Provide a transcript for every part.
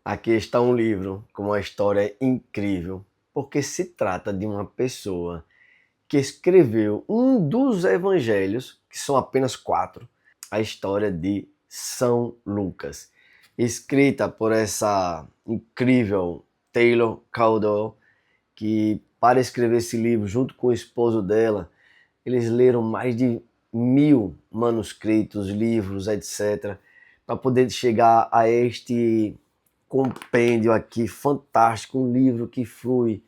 Aqui está um livro com uma história incrível, porque se trata de uma pessoa que escreveu um dos evangelhos, que são apenas 4, a história de São Lucas, escrita por essa incrível Taylor Caldwell, que para escrever esse livro junto com o esposo dela, eles leram mais de 1000 manuscritos, livros, etc., para poder chegar a este compêndio aqui fantástico, um livro que flui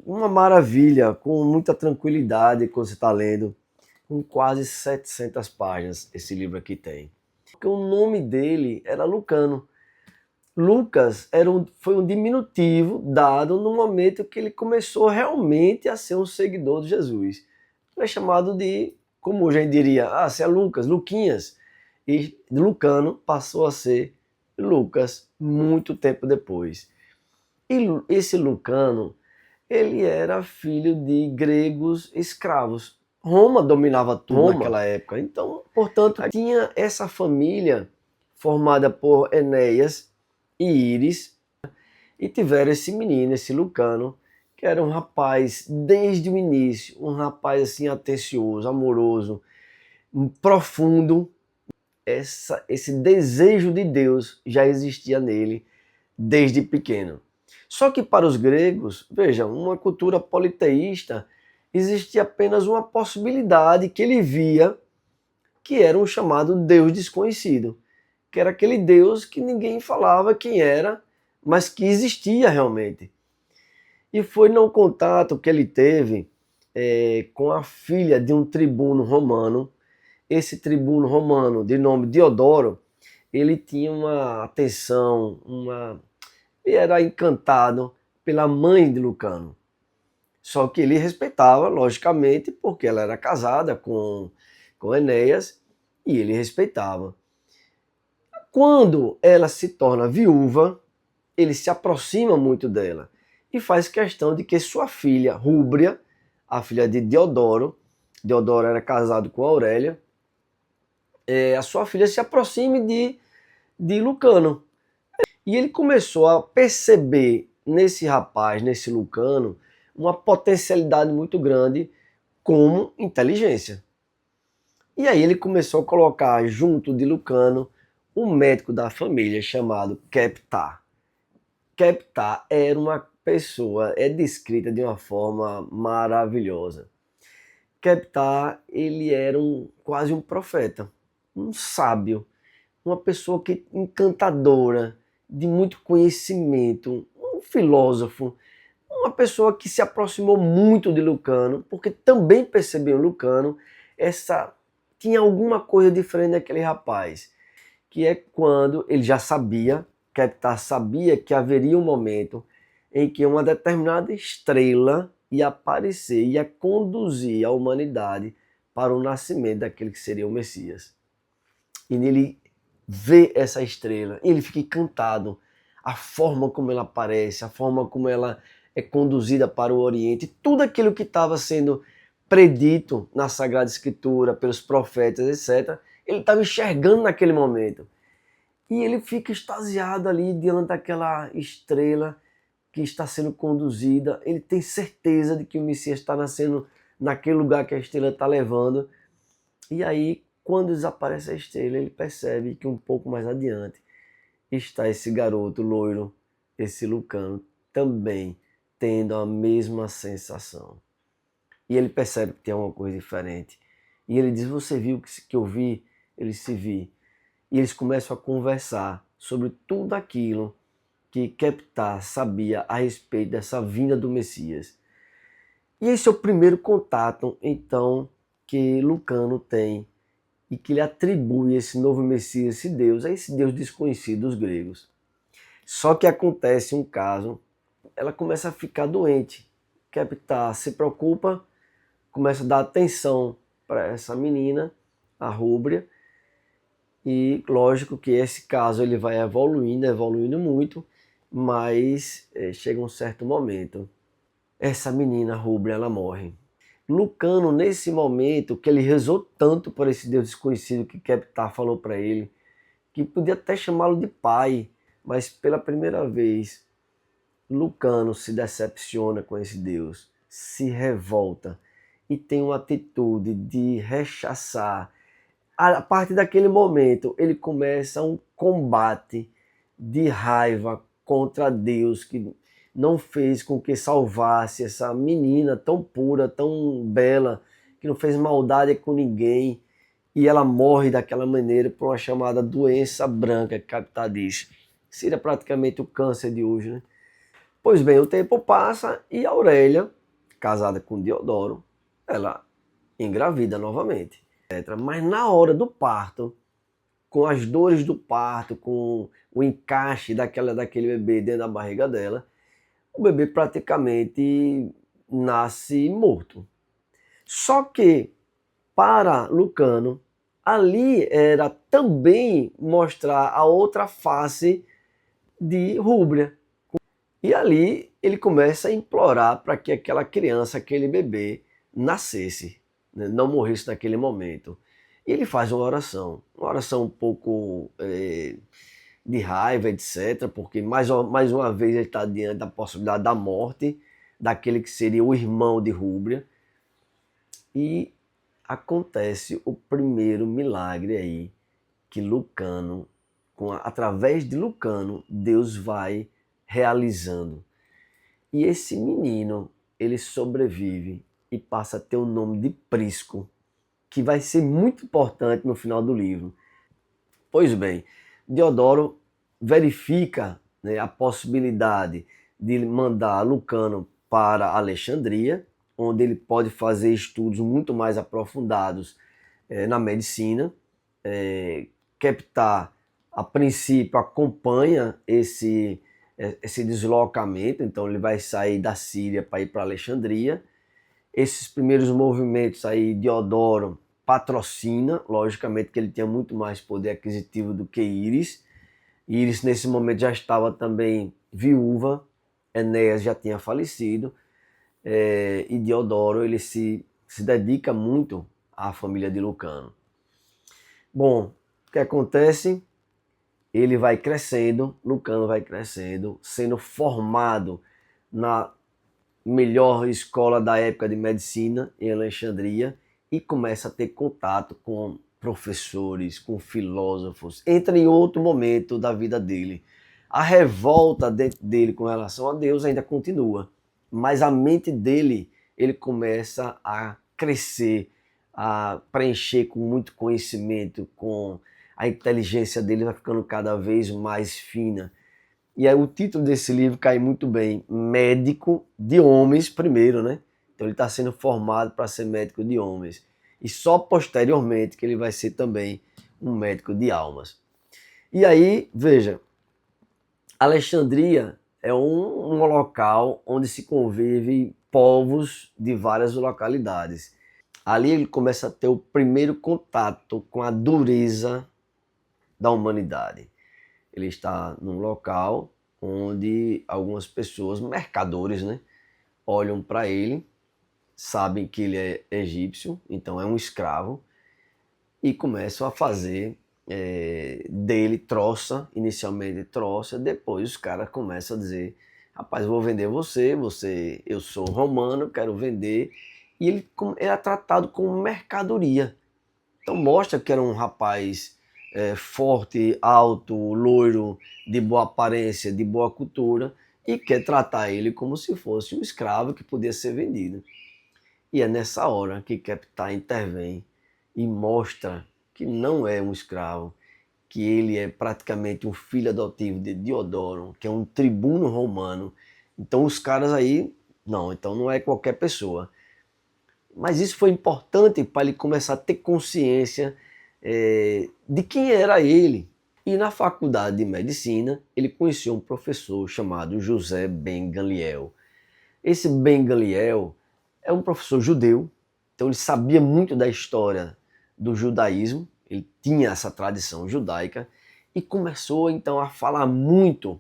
uma maravilha, com muita tranquilidade quando você está lendo, com quase 700 páginas esse livro aqui tem. Porque o nome dele era Lucano. Lucas foi um diminutivo dado no momento que ele começou realmente a ser um seguidor de Jesus. Ele é chamado de, como hoje a gente diria, você é Lucas, Luquinhas. E Lucano passou a ser Lucas muito tempo depois. E esse Lucano, ele era filho de gregos escravos. Roma dominava tudo naquela época. Então, portanto, tinha essa família formada por Enéas e Íris, e tiveram esse menino, esse Lucano, que era um rapaz, desde o início, um rapaz assim atencioso, amoroso, profundo. Esse desejo de Deus já existia nele desde pequeno. Só que para os gregos, veja, uma cultura politeísta, existia apenas uma possibilidade que ele via, que era um chamado Deus desconhecido, que era aquele Deus que ninguém falava quem era, mas que existia realmente. E foi no contato que ele teve com a filha de um tribuno romano. Esse tribuno romano, de nome Diodoro, ele tinha uma atenção, ele era encantado pela mãe de Lucano. Só que ele respeitava, logicamente, porque ela era casada com Enéas, e ele respeitava. Quando ela se torna viúva, ele se aproxima muito dela e faz questão de que sua filha, Rúbria, a filha de Diodoro era casado com Aurélia, a sua filha se aproxime de Lucano. E ele começou a perceber nesse rapaz, nesse Lucano, uma potencialidade muito grande como inteligência. E aí ele começou a colocar junto de Lucano um médico da família chamado Keptá. Keptá era uma pessoa, é descrita de uma forma maravilhosa. Keptá, ele era quase um profeta, um sábio, uma pessoa encantadora, de muito conhecimento, um filósofo, uma pessoa que se aproximou muito de Lucano, porque também percebeu em Lucano tinha alguma coisa diferente daquele rapaz, que é quando ele já sabia, Keptá sabia que haveria um momento em que uma determinada estrela ia aparecer, ia conduzir a humanidade para o nascimento daquele que seria o Messias. E ele vê essa estrela, e ele fica encantado. A forma como ela aparece, a forma como ela é conduzida para o Oriente, tudo aquilo que estava sendo predito na Sagrada Escritura, pelos profetas, etc., ele estava enxergando naquele momento. E ele fica extasiado ali diante daquela estrela que está sendo conduzida. Ele tem certeza de que o Messias está nascendo naquele lugar que a estrela está levando. E aí, quando desaparece a estrela, ele percebe que um pouco mais adiante está esse garoto loiro, esse Lucano, também tendo a mesma sensação. E ele percebe que tem uma coisa diferente. E ele diz, você viu que eu vi? Ele se viu. E eles começam a conversar sobre tudo aquilo que Keptá sabia a respeito dessa vinda do Messias. E esse é o primeiro contato, então, que Lucano tem e que ele atribui esse novo Messias, esse Deus, a esse Deus desconhecido dos gregos. Só que acontece um caso, ela começa a ficar doente. Keptá se preocupa, começa a dar atenção para essa menina, a Rúbria, e lógico que esse caso ele vai evoluindo muito, mas chega um certo momento, essa menina Rúbria, ela morre. Lucano, nesse momento, que ele rezou tanto por esse Deus desconhecido que Keptá falou para ele, que podia até chamá-lo de pai, Mas pela primeira vez, Lucano se decepciona com esse Deus, se revolta e tem uma atitude de rechaçar. A partir daquele momento, ele começa um combate de raiva contra Deus, que não fez com que salvasse essa menina tão pura, tão bela, que não fez maldade com ninguém, e ela morre daquela maneira por uma chamada doença branca, que Capitã diz. Seria praticamente o câncer de hoje, né? Pois bem, o tempo passa e Aurélia, casada com Diodoro, ela engravida novamente. Mas na hora do parto, com as dores do parto, com o encaixe daquele bebê dentro da barriga dela, o bebê praticamente nasce morto. Só que, para Lucano, ali era também mostrar a outra face de Rúbria. E ali ele começa a implorar para que aquela criança, aquele bebê, nascesse, né? Não morresse naquele momento. E ele faz uma oração um pouco de raiva, etc., porque mais uma vez ele está diante da possibilidade da morte daquele que seria o irmão de Rúbria. E acontece o primeiro milagre aí, que Lucano, através de Lucano, Deus vai realizando. E esse menino, ele sobrevive e passa a ter o nome de Prisco, que vai ser muito importante no final do livro. Pois bem, Diodoro verifica, né, a possibilidade de mandar Lucano para Alexandria, onde ele pode fazer estudos muito mais aprofundados na medicina. Keptá, a princípio, acompanha esse deslocamento, então ele vai sair da Síria para ir para Alexandria. Esses primeiros movimentos aí, Diodoro patrocina, logicamente que ele tinha muito mais poder aquisitivo do que Íris. Íris nesse momento já estava também viúva, Enéas já tinha falecido, e Diodoro ele se dedica muito à família de Lucano. Bom, o que acontece? Ele vai crescendo, Lucano vai crescendo, sendo formado na melhor escola da época de medicina em Alexandria e começa a ter contato com professores, com filósofos. Entra em outro momento da vida dele. A revolta dele com relação a Deus ainda continua, mas a mente dele, ele começa a crescer, a preencher com muito conhecimento, com a inteligência dele vai ficando cada vez mais fina. E aí o título desse livro cai muito bem, Médico de Homens primeiro, né? Então ele está sendo formado para ser médico de homens. E só posteriormente que ele vai ser também um médico de almas. E aí, veja, Alexandria é um local onde se convive povos de várias localidades. Ali ele começa a ter o primeiro contato com a dureza da humanidade. Ele está num local onde algumas pessoas, mercadores, né, olham para ele, sabem que ele é egípcio, então é um escravo, e começam a fazer dele troça, inicialmente troça, depois os caras começam a dizer, rapaz, vou vender você, eu sou romano, quero vender, e ele era tratado como mercadoria. Então mostra que era um rapaz forte, alto, loiro, de boa aparência, de boa cultura, e quer tratar ele como se fosse um escravo que podia ser vendido. E é nessa hora que Keptá intervém e mostra que não é um escravo, que ele é praticamente um filho adotivo de Diodoro, que é um tribuno romano. Então os caras aí, não, então não é qualquer pessoa. Mas isso foi importante para ele começar a ter consciência de quem era ele. E na faculdade de medicina, ele conheceu um professor chamado José Ben Gamliel. Esse Ben Gamliel é um professor judeu, então ele sabia muito da história do judaísmo, ele tinha essa tradição judaica, e começou então a falar muito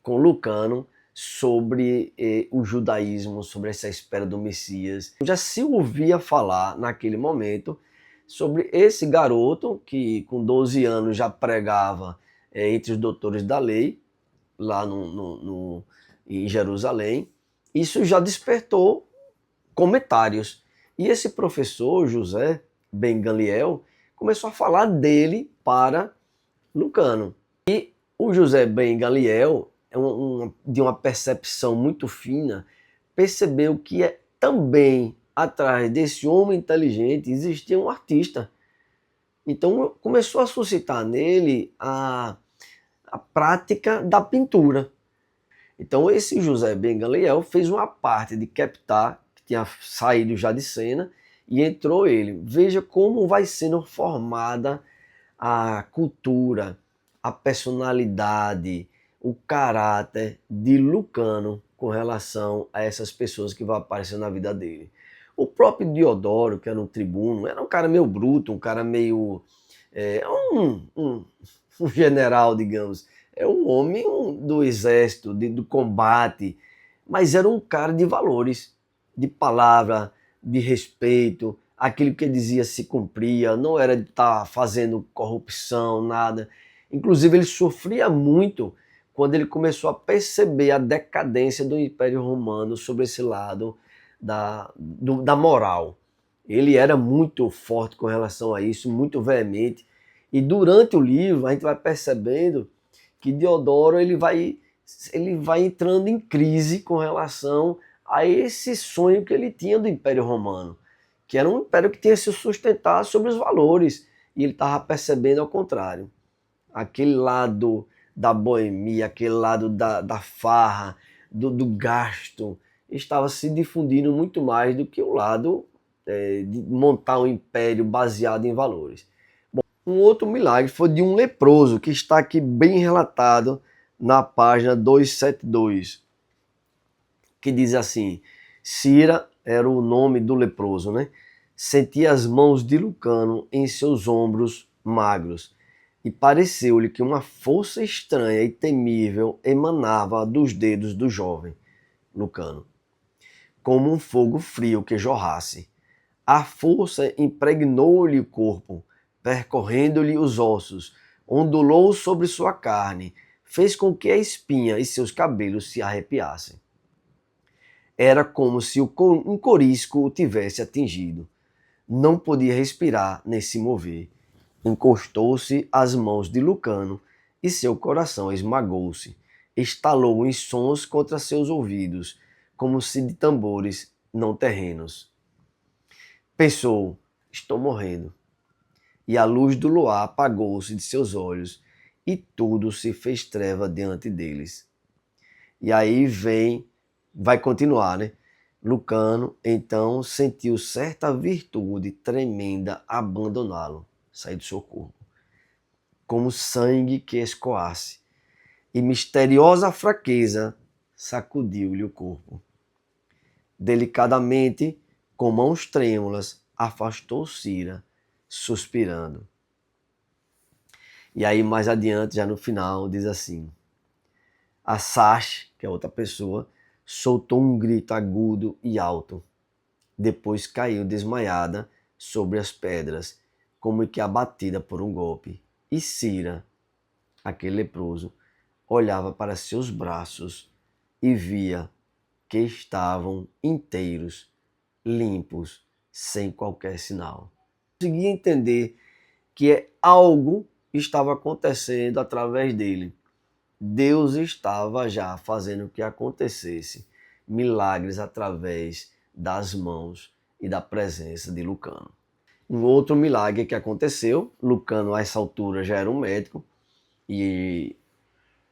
com Lucano sobre o judaísmo, sobre essa espera do Messias. Já se ouvia falar naquele momento sobre esse garoto que com 12 anos já pregava entre os doutores da lei, lá em Jerusalém, isso já despertou comentários. E esse professor, José ben Gamliel, começou a falar dele para Lucano. E o José ben Gamliel, de uma percepção muito fina, percebeu que também atrás desse homem inteligente existia um artista. Então começou a suscitar nele a prática da pintura. Então esse José ben Gamliel fez uma parte de captar, que tinha saído já de cena, e entrou ele. Veja como vai sendo formada a cultura, a personalidade, o caráter de Lucano com relação a essas pessoas que vão aparecer na vida dele. O próprio Diodoro, que era um tribuno, era um cara meio bruto, um cara meio... um general, digamos. É um homem do exército, do combate, mas era um cara de valores, de palavra, de respeito, aquilo que ele dizia se cumpria, não era de estar fazendo corrupção, nada. Inclusive ele sofria muito quando ele começou a perceber a decadência do Império Romano sobre esse lado da moral. Ele era muito forte com relação a isso, muito veemente. E durante o livro a gente vai percebendo que Diodoro ele vai entrando em crise com relação a esse sonho que ele tinha do Império Romano, que era um império que tinha que se sustentar sobre os valores, e ele estava percebendo ao contrário. Aquele lado da boemia, aquele lado da farra, do gasto, estava se difundindo muito mais do que o lado de montar um império baseado em valores. Bom, um outro milagre foi de um leproso, que está aqui bem relatado na página 272, que diz assim: Cira era o nome do leproso, né? Sentia as mãos de Lucano em seus ombros magros, e pareceu-lhe que uma força estranha e temível emanava dos dedos do jovem Lucano, como um fogo frio que jorrasse. A força impregnou-lhe o corpo, percorrendo-lhe os ossos, ondulou sobre sua carne, fez com que a espinha e seus cabelos se arrepiassem. Era como se um corisco o tivesse atingido. Não podia respirar nem se mover. Encostou-se às mãos de Lucano e seu coração esmagou-se. Estalou em sons contra seus ouvidos, como se de tambores não terrenos. Pensou: estou morrendo. E a luz do luar apagou-se de seus olhos, e tudo se fez treva diante deles. E aí vai continuar, né? Lucano, então, sentiu certa virtude tremenda abandoná-lo, sair do seu corpo, como sangue que escoasse, e misteriosa fraqueza sacudiu-lhe o corpo. Delicadamente, com mãos trêmulas, afastou Cira, suspirando. E aí, mais adiante, já no final, diz assim: a Sash, que é outra pessoa, soltou um grito agudo e alto. Depois caiu desmaiada sobre as pedras, como que abatida por um golpe. E Cira, aquele leproso, olhava para seus braços e via que estavam inteiros, limpos, sem qualquer sinal. Conseguia entender que algo estava acontecendo através dele. Deus estava já fazendo que acontecesse milagres através das mãos e da presença de Lucano. Um outro milagre que aconteceu, Lucano a essa altura já era um médico e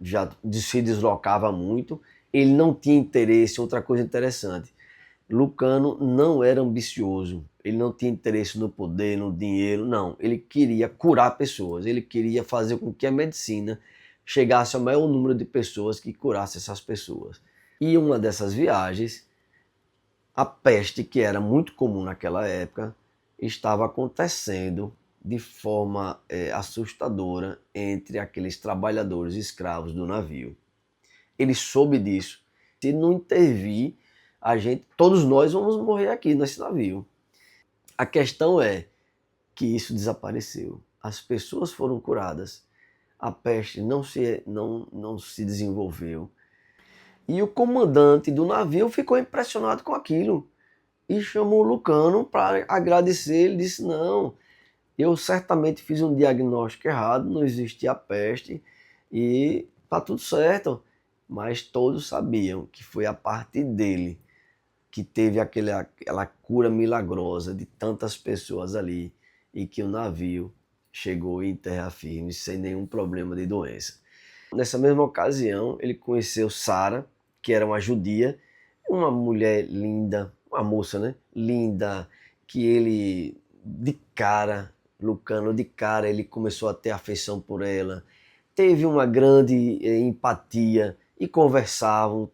já se deslocava muito, ele não tinha interesse. Outra coisa interessante, Lucano não era ambicioso, ele não tinha interesse no poder, no dinheiro, não. Ele queria curar pessoas, ele queria fazer com que a medicina chegasse ao maior número de pessoas, que curasse essas pessoas. E uma dessas viagens, a peste, que era muito comum naquela época, estava acontecendo de forma assustadora entre aqueles trabalhadores escravos do navio. Ele soube disso. Se não intervir, todos nós vamos morrer aqui nesse navio. A questão é que isso desapareceu. As pessoas foram curadas, a peste não se desenvolveu. E o comandante do navio ficou impressionado com aquilo e chamou Lucano para agradecer. Ele disse: não, eu certamente fiz um diagnóstico errado, não existia a peste e tá tudo certo. Mas todos sabiam que foi a partir dele que teve aquela cura milagrosa de tantas pessoas ali e que o navio chegou em terra firme sem nenhum problema de doença. Nessa mesma ocasião, ele conheceu Sara, que era uma judia, uma mulher linda, uma moça, né? Linda, que ele, de cara, Lucano, de cara, ele começou a ter afeição por ela, teve uma grande empatia e conversavam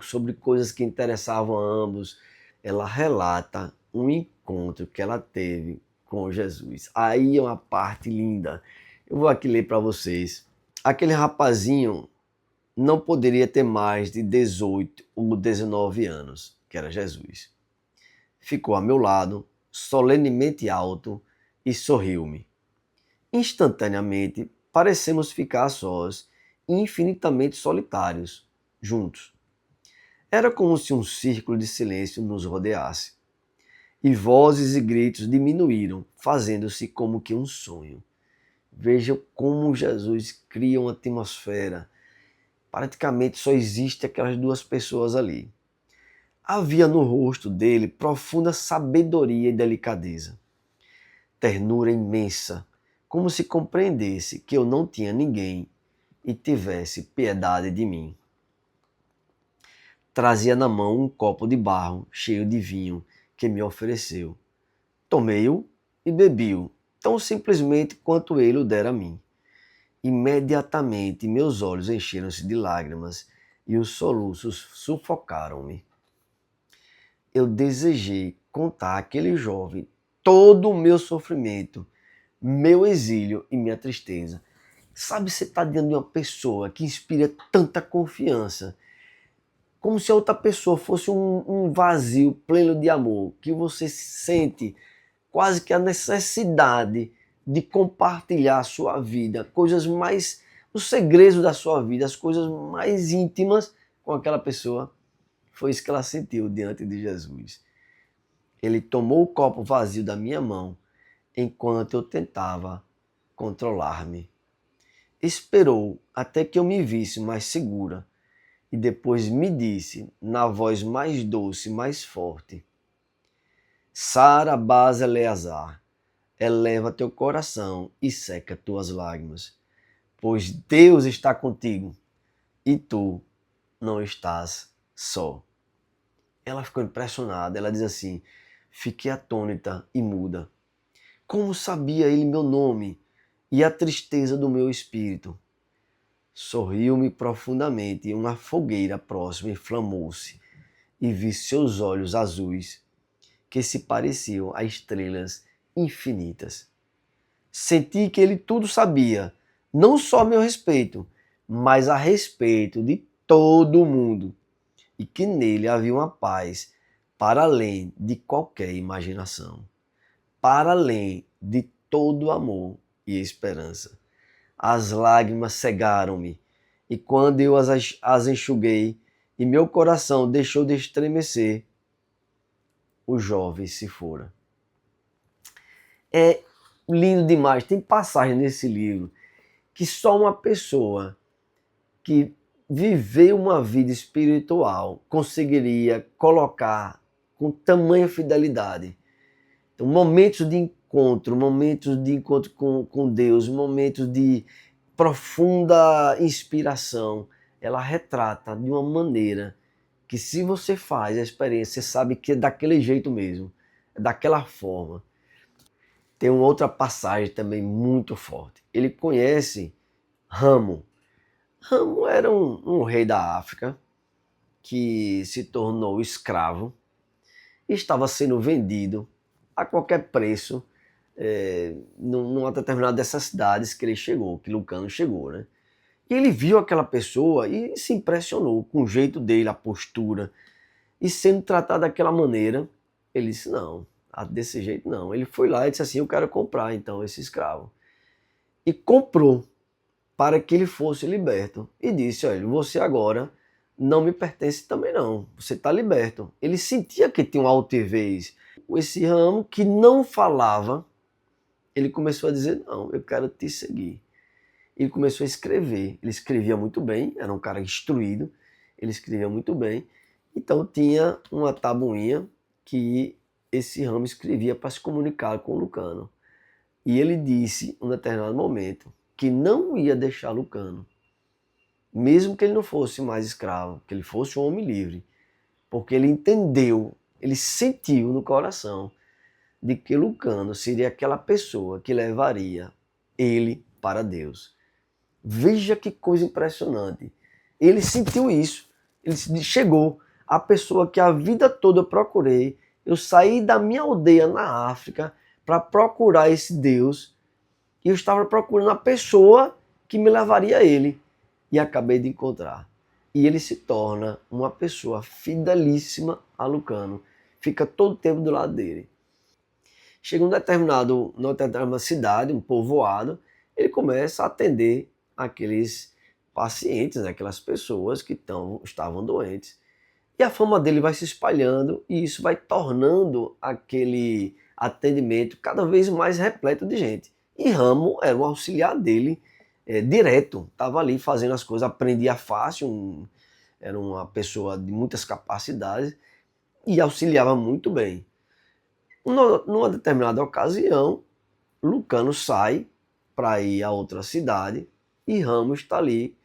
sobre coisas que interessavam a ambos. Ela relata um encontro que ela teve com Jesus. Aí é uma parte linda. Eu vou aqui ler para vocês. Aquele rapazinho não poderia ter mais de 18 ou 19 anos, que era Jesus. Ficou a meu lado, solenemente alto, e sorriu-me. Instantaneamente, parecemos ficar sós e infinitamente solitários, juntos. Era como se um círculo de silêncio nos rodeasse. E vozes e gritos diminuíram, fazendo-se como que um sonho. Vejam como Jesus cria uma atmosfera. Praticamente só existe aquelas duas pessoas ali. Havia no rosto dele profunda sabedoria e delicadeza. Ternura imensa, como se compreendesse que eu não tinha ninguém e tivesse piedade de mim. Trazia na mão um copo de barro cheio de vinho que me ofereceu. Tomei-o e bebi-o, tão simplesmente quanto ele o dera a mim. Imediatamente meus olhos encheram-se de lágrimas e os soluços sufocaram-me. Eu desejei contar àquele jovem todo o meu sofrimento, meu exílio e minha tristeza. Sabe, você está diante de uma pessoa que inspira tanta confiança, como se a outra pessoa fosse um vazio pleno de amor, que você sente quase que a necessidade de compartilhar a sua vida, coisas mais, os segredos da sua vida, as coisas mais íntimas com aquela pessoa. Foi isso que ela sentiu diante de Jesus. Ele tomou o copo vazio da minha mão enquanto eu tentava controlar-me. Esperou até que eu me visse mais segura e depois me disse, na voz mais doce, mais forte: Sara Baz Eleazar, eleva teu coração e seca tuas lágrimas, pois Deus está contigo e tu não estás só. Ela ficou impressionada, ela diz assim: fiquei atônita e muda. Como sabia ele meu nome e a tristeza do meu espírito? Sorriu-me profundamente e uma fogueira próxima inflamou-se e vi seus olhos azuis que se pareciam a estrelas infinitas. Senti que ele tudo sabia, não só a meu respeito, mas a respeito de todo o mundo, e que nele havia uma paz para além de qualquer imaginação, para além de todo amor e esperança. As lágrimas cegaram-me, e quando eu as enxuguei e meu coração deixou de estremecer, o jovem se fora. É lindo demais, tem passagem nesse livro que só uma pessoa que viveu uma vida espiritual conseguiria colocar com tamanha fidelidade. Então, momentos de encontro com Deus, momentos de profunda inspiração, ela retrata de uma maneira que, se você faz a experiência, você sabe que é daquele jeito mesmo, é daquela forma. Tem uma outra passagem também muito forte. Ele conhece Ramo. Ramo era um rei da África que se tornou escravo e estava sendo vendido a qualquer preço numa determinada dessas cidades que ele chegou, que Lucano chegou, né? E ele viu aquela pessoa e se impressionou com o jeito dele, a postura, e sendo tratado daquela maneira, ele disse: não, desse jeito não. Ele foi lá e disse assim: eu quero comprar então esse escravo. E comprou. para que ele fosse liberto. E disse, olha, você agora não me pertence também não, você está liberto. Ele sentia que tinha uma altivez. Esse ramo que não falava, ele começou a dizer, não, eu quero te seguir. Ele começou a escrever, ele escrevia muito bem, era um cara instruído, ele escrevia muito bem, então tinha uma tabuinha que esse ramo escrevia para se comunicar com o Lucano. E ele disse, em um determinado momento, que não ia deixar Lucano, mesmo que ele não fosse mais escravo, que ele fosse um homem livre, porque ele entendeu, ele sentiu no coração de que Lucano seria aquela pessoa que levaria ele para Deus. Veja que coisa impressionante. Ele sentiu isso, ele chegou, a pessoa que a vida toda eu procurei, eu saí da minha aldeia na África para procurar esse Deus, e eu estava procurando a pessoa que me levaria a ele, e acabei de encontrar. E ele se torna uma pessoa fidelíssima a Lucano, fica todo o tempo do lado dele. Chega numa determinada cidade, um povoado, ele começa a atender aqueles pacientes, né, aquelas pessoas que estavam doentes. E a fama dele vai se espalhando e isso vai tornando aquele atendimento cada vez mais repleto de gente. E Ramo era um auxiliar dele direto, estava ali fazendo as coisas, aprendia fácil, era uma pessoa de muitas capacidades e auxiliava muito bem. Numa determinada ocasião, Lucano sai para ir a outra cidade e Ramos está ali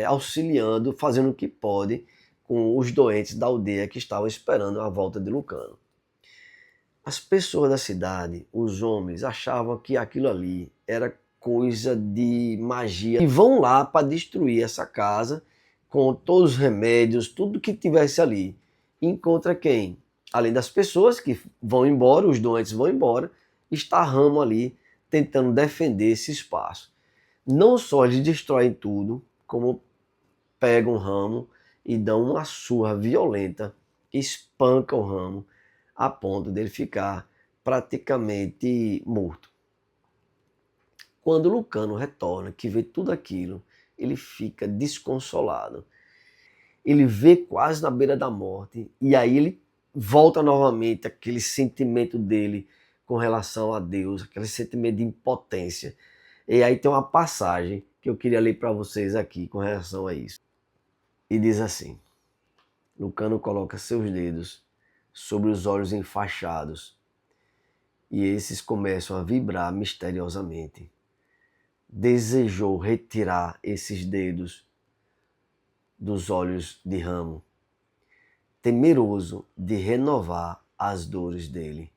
auxiliando, fazendo o que pode com os doentes da aldeia que estavam esperando a volta de Lucano. As pessoas da cidade, os homens, achavam que aquilo ali era coisa de magia e vão lá para destruir essa casa com todos os remédios, tudo que tivesse ali. Encontra quem? Além das pessoas que vão embora, os doentes vão embora, está Ramo ali tentando defender esse espaço. Não só eles destroem tudo, como pegam o Ramo e dão uma surra violenta, espancam o Ramo a ponto dele ficar praticamente morto. Quando Lucano retorna, que vê tudo aquilo, ele fica desconsolado. Ele vê quase na beira da morte e aí ele volta novamente aquele sentimento dele com relação a Deus, aquele sentimento de impotência. E aí tem uma passagem que eu queria ler para vocês aqui com relação a isso. E diz assim: Lucano coloca seus dedos sobre os olhos enfaixados e esses começam a vibrar misteriosamente. Desejou retirar esses dedos dos olhos de Ramo, temeroso de renovar as dores dele,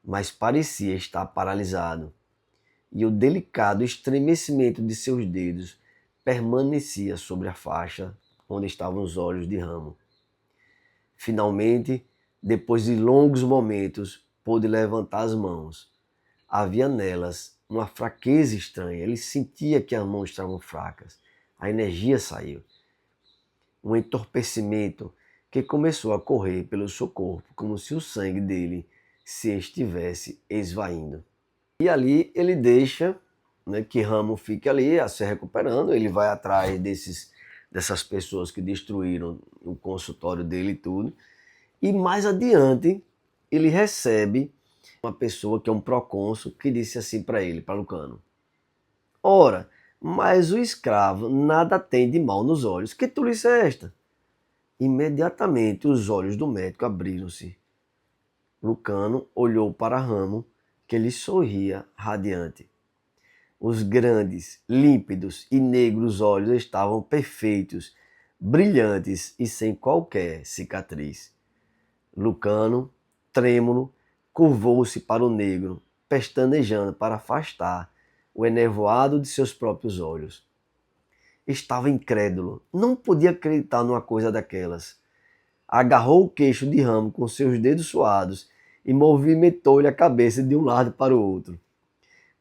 mas parecia estar paralisado, e o delicado estremecimento de seus dedos permanecia sobre a faixa onde estavam os olhos de Ramo. Finalmente, depois de longos momentos, pôde levantar as mãos. Havia nelas uma fraqueza estranha. Ele sentia que as mãos estavam fracas. A energia saiu. Um entorpecimento que começou a correr pelo seu corpo, como se o sangue dele se estivesse esvaindo. E ali ele deixa, né, que Ramo fique ali a se recuperando. Ele vai atrás dessas pessoas que destruíram o consultório dele e tudo. E mais adiante, ele recebe uma pessoa que é um procônsul que disse assim para ele, para Lucano: ora, mas o escravo nada tem de mal nos olhos. Que tolice é esta? Imediatamente os olhos do médico abriram-se. Lucano olhou para Ramo, que lhe sorria radiante. Os grandes, límpidos e negros olhos estavam perfeitos, brilhantes e sem qualquer cicatriz. Lucano, trêmulo, curvou-se para o negro, pestanejando para afastar o enevoado de seus próprios olhos. Estava incrédulo, não podia acreditar numa coisa daquelas. Agarrou o queixo de Ramo com seus dedos suados e movimentou-lhe a cabeça de um lado para o outro.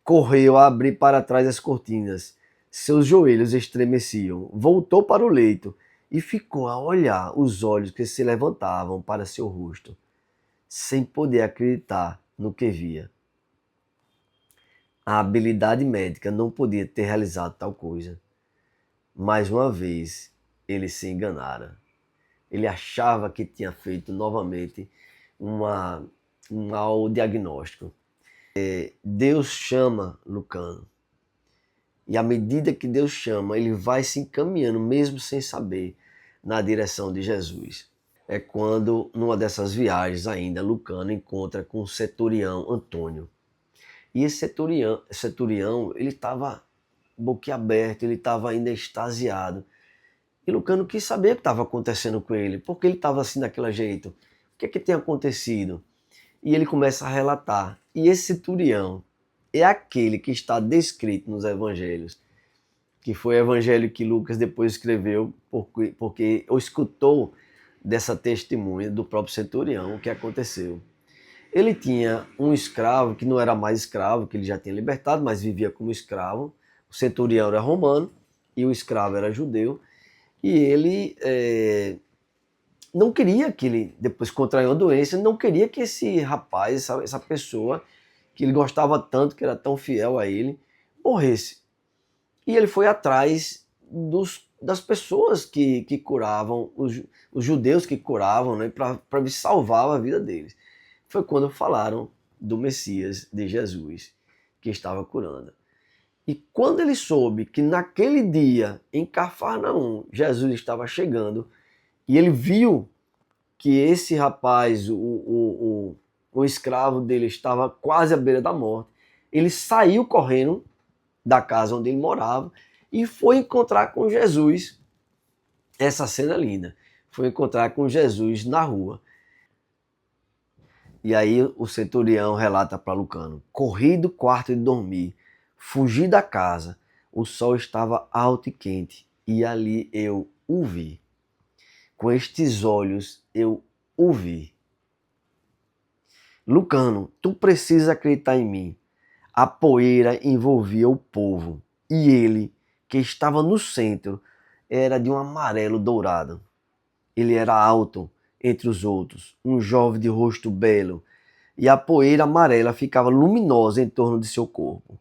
Correu a abrir para trás as cortinas. Seus joelhos estremeciam. Voltou para o leito e ficou a olhar os olhos que se levantavam para seu rosto, sem poder acreditar no que via. A habilidade médica não podia ter realizado tal coisa. Mais uma vez, ele se enganara. Ele achava que tinha feito novamente um mau diagnóstico. Deus chama Lucano. E à medida que Deus chama, ele vai se encaminhando, mesmo sem saber, na direção de Jesus. É quando, numa dessas viagens ainda, Lucano encontra com o centurião Antônio. E esse centurião ele estava boquiaberto, ele estava ainda extasiado. E Lucano quis saber o que estava acontecendo com ele, porque ele estava assim daquele jeito. O que é que tem acontecido? E ele começa a relatar. E esse centurião é aquele que está descrito nos evangelhos, que foi o evangelho que Lucas depois escreveu, porque escutou dessa testemunha do próprio centurião o que aconteceu. Ele tinha um escravo que não era mais escravo, que ele já tinha libertado, mas vivia como escravo. O centurião era romano e o escravo era judeu. E ele não queria que ele, depois contraiu uma doença, não queria que esse rapaz, essa pessoa, que ele gostava tanto, que era tão fiel a ele, morresse. E ele foi atrás das pessoas que curavam, os judeus que curavam, né, para salvar a vida deles. Foi quando falaram do Messias, de Jesus, que estava curando. E quando ele soube que naquele dia, em Cafarnaum, Jesus estava chegando, e ele viu que esse rapaz, o escravo dele, estava quase à beira da morte, ele saiu correndo da casa onde ele morava e foi encontrar com Jesus. Essa cena linda. Foi encontrar com Jesus na rua. E aí o centurião relata para Lucano: corri do quarto de dormir, fugi da casa, o sol estava alto e quente, e ali eu o vi. Com estes olhos eu o vi. Lucano, tu precisas acreditar em mim. A poeira envolvia o povo, e ele, que estava no centro, era de um amarelo dourado. Ele era alto entre os outros, um jovem de rosto belo, e a poeira amarela ficava luminosa em torno de seu corpo.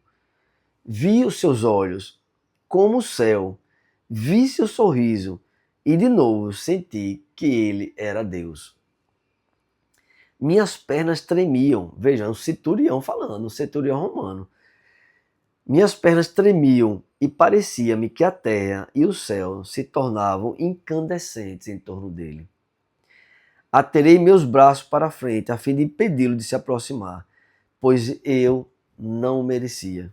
Vi os seus olhos, como o céu, vi seu sorriso, e de novo senti que ele era Deus. Minhas pernas tremiam, veja, um centurião falando, um centurião romano. Minhas pernas tremiam e parecia-me que a terra e o céu se tornavam incandescentes em torno dele. Aterei meus braços para a frente a fim de impedi-lo de se aproximar, pois eu não o merecia.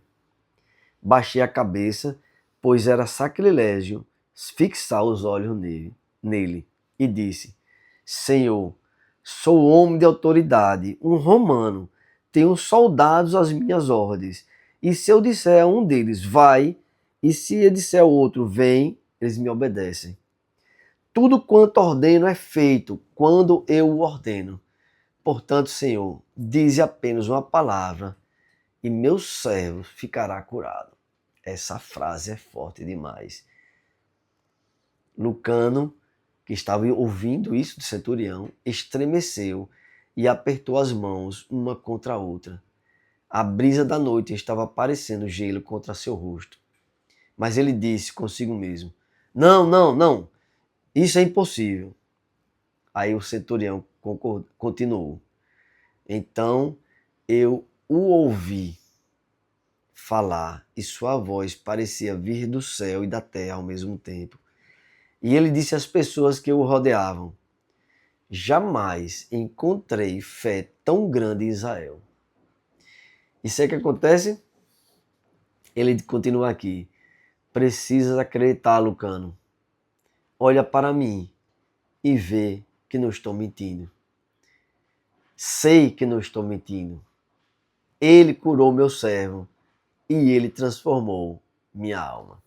Baixei a cabeça, pois era sacrilégio fixar os olhos nele, e disse: Senhor, sou homem de autoridade, um romano, tenho soldados às minhas ordens, e se eu disser a um deles, vai, e se eu disser ao outro, vem, eles me obedecem. Tudo quanto ordeno é feito quando eu o ordeno. Portanto, Senhor, dize apenas uma palavra e meu servo ficará curado. Essa frase é forte demais. Lucano, que estava ouvindo isso do centurião, estremeceu e apertou as mãos uma contra a outra. A brisa da noite estava parecendo gelo contra seu rosto. Mas ele disse consigo mesmo: Não, não, não, isso é impossível. Aí o centurião continuou: Então eu o ouvi falar e sua voz parecia vir do céu e da terra ao mesmo tempo. E ele disse às pessoas que o rodeavam: Jamais encontrei fé tão grande em Israel. Isso é que acontece? Ele continua aqui: Precisas acreditar, Lucano. Olha para mim e vê que não estou mentindo. Sei que não estou mentindo. Ele curou meu servo e ele transformou minha alma.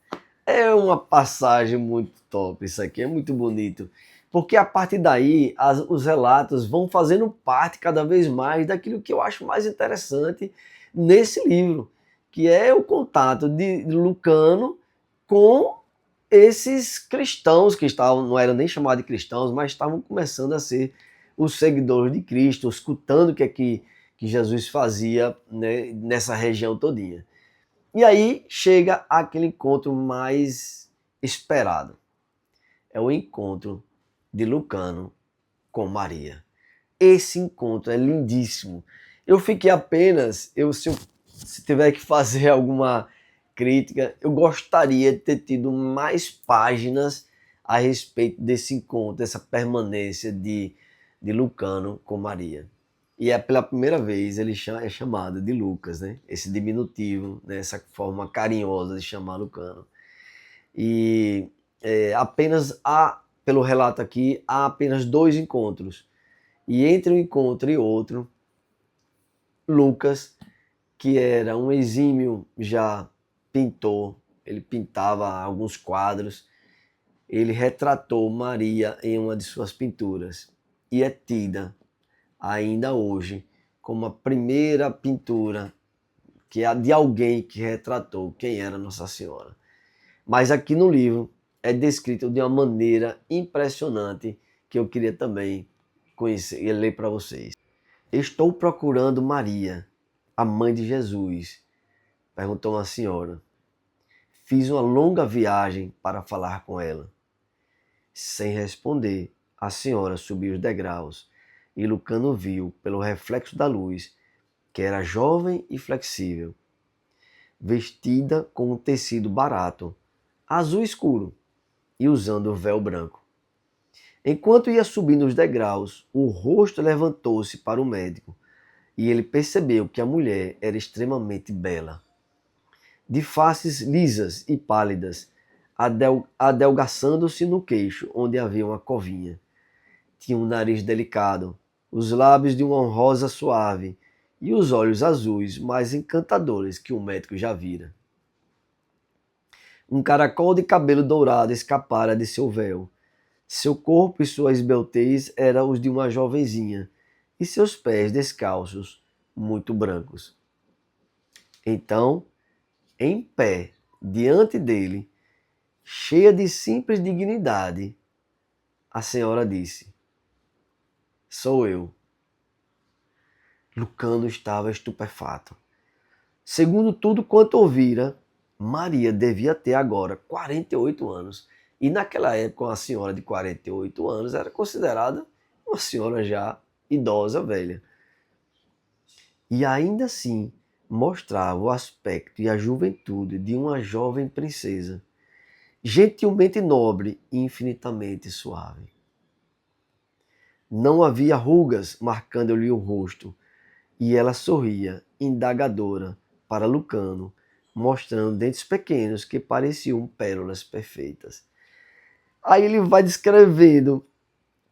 É uma passagem muito top isso aqui, é muito bonito. Porque a partir daí, os relatos vão fazendo parte cada vez mais daquilo que eu acho mais interessante nesse livro, que é o contato de Lucano com esses cristãos que estavam, não eram nem chamados de cristãos, mas estavam começando a ser os seguidores de Cristo, escutando o que é que Jesus fazia, né, nessa região todinha. E aí chega aquele encontro mais esperado. É o encontro de Lucano com Maria. Esse encontro é lindíssimo. Eu fiquei apenas, se tiver que fazer alguma crítica, eu gostaria de ter tido mais páginas a respeito desse encontro, dessa permanência de Lucano com Maria. E é pela primeira vez ele é chamado de Lucas, né? Esse diminutivo, né? Essa forma carinhosa de chamar Lucano. E apenas pelo relato aqui, há apenas 2 encontros. E entre um encontro e outro, Lucas, que era um exímio já pintor, ele pintava alguns quadros, ele retratou Maria em uma de suas pinturas e é tida ainda hoje como a primeira pintura que é de alguém que retratou quem era Nossa Senhora. Mas aqui no livro é descrito de uma maneira impressionante que eu queria também conhecer e ler para vocês. Estou procurando Maria, a mãe de Jesus, perguntou uma senhora. Fiz uma longa viagem para falar com ela. Sem responder, a senhora subiu os degraus e Lucano viu, pelo reflexo da luz, que era jovem e flexível, vestida com um tecido barato, azul escuro, e usando o véu branco. Enquanto ia subindo os degraus, o rosto levantou-se para o médico e ele percebeu que a mulher era extremamente bela. De faces lisas e pálidas, adelgaçando-se no queixo, onde havia uma covinha. Tinha um nariz delicado, os lábios de uma rosa suave e os olhos azuis mais encantadores que o médico já vira. Um caracol de cabelo dourado escapara de seu véu. Seu corpo e sua esbeltez eram os de uma jovenzinha, e seus pés descalços, muito brancos. Então, em pé, diante dele, cheia de simples dignidade, a senhora disse: Sou eu. Lucano estava estupefato. Segundo tudo quanto ouvira, Maria devia ter agora 48 anos. E naquela época, uma senhora de 48 anos era considerada uma senhora já idosa, velha. E ainda assim mostrava o aspecto e a juventude de uma jovem princesa, gentilmente nobre e infinitamente suave. Não havia rugas marcando-lhe o rosto, e ela sorria, indagadora, para Lucano, mostrando dentes pequenos que pareciam pérolas perfeitas. Aí ele vai descrevendo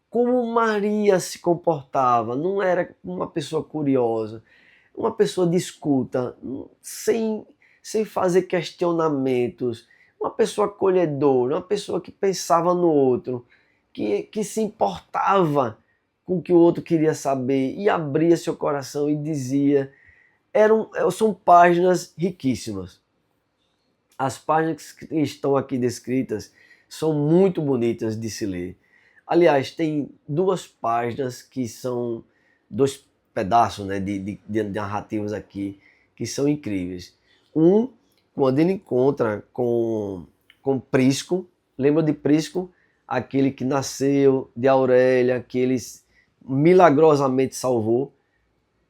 como Maria se comportava. Não era uma pessoa curiosa, uma pessoa de escuta, sem fazer questionamentos, uma pessoa acolhedora, uma pessoa que pensava no outro, que se importava com o que o outro queria saber e abria seu coração e dizia. São páginas riquíssimas. As páginas que estão aqui descritas são muito bonitas de se ler. Aliás, tem 2 páginas que são 2 pedaços, né, de narrativas aqui que são incríveis. Quando ele encontra com Prisco. Lembra de Prisco? Aquele que nasceu de Aurélia, que ele milagrosamente salvou.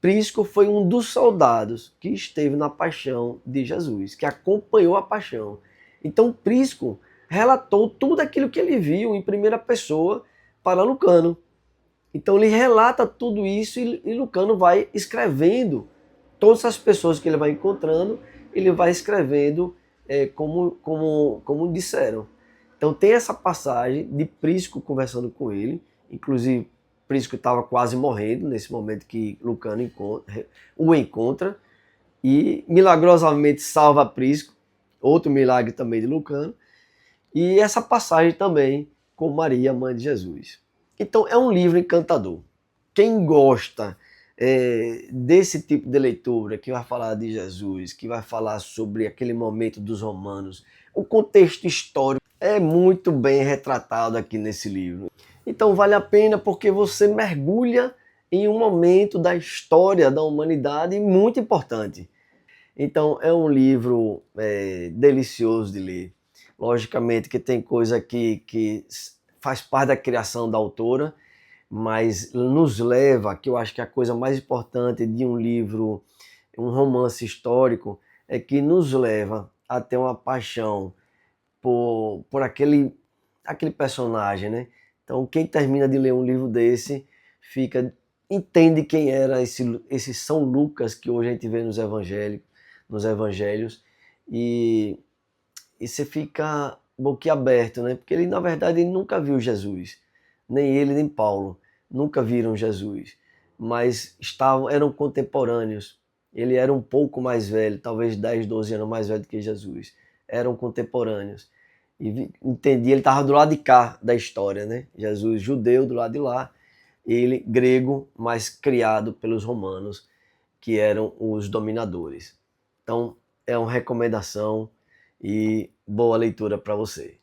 Prisco foi um dos soldados que esteve na paixão de Jesus, que acompanhou a paixão. Então Prisco relatou tudo aquilo que ele viu em primeira pessoa para Lucano. Então ele relata tudo isso e Lucano vai escrevendo todas as pessoas que ele vai encontrando, ele vai escrevendo como disseram. Então tem essa passagem de Prisco conversando com ele, inclusive Prisco estava quase morrendo nesse momento que Lucano o encontra e milagrosamente salva Prisco, outro milagre também de Lucano, e essa passagem também com Maria, mãe de Jesus. Então é um livro encantador. Quem gosta desse tipo de leitura, que vai falar de Jesus, que vai falar sobre aquele momento dos romanos, o contexto histórico é muito bem retratado aqui nesse livro. Então vale a pena porque você mergulha em um momento da história da humanidade muito importante. Então é um livro delicioso de ler. Logicamente que tem coisa que faz parte da criação da autora, mas nos leva, que eu acho que a coisa mais importante de um livro, um romance histórico, é que nos leva a ter uma paixão por aquele personagem, né? Então quem termina de ler um livro desse entende quem era esse São Lucas que hoje a gente vê nos evangelhos e, e você fica boquiaberto, né? Porque ele, na verdade, ele nunca viu Jesus. Nem ele, nem Paulo nunca viram Jesus. Mas eram contemporâneos. Ele era um pouco mais velho, talvez 10, 12 anos mais velho que Jesus. Eram contemporâneos. E entendi, ele estava do lado de cá da história, né? Jesus judeu do lado de lá, ele grego, mas criado pelos romanos, que eram os dominadores. Então, é uma recomendação e boa leitura para você.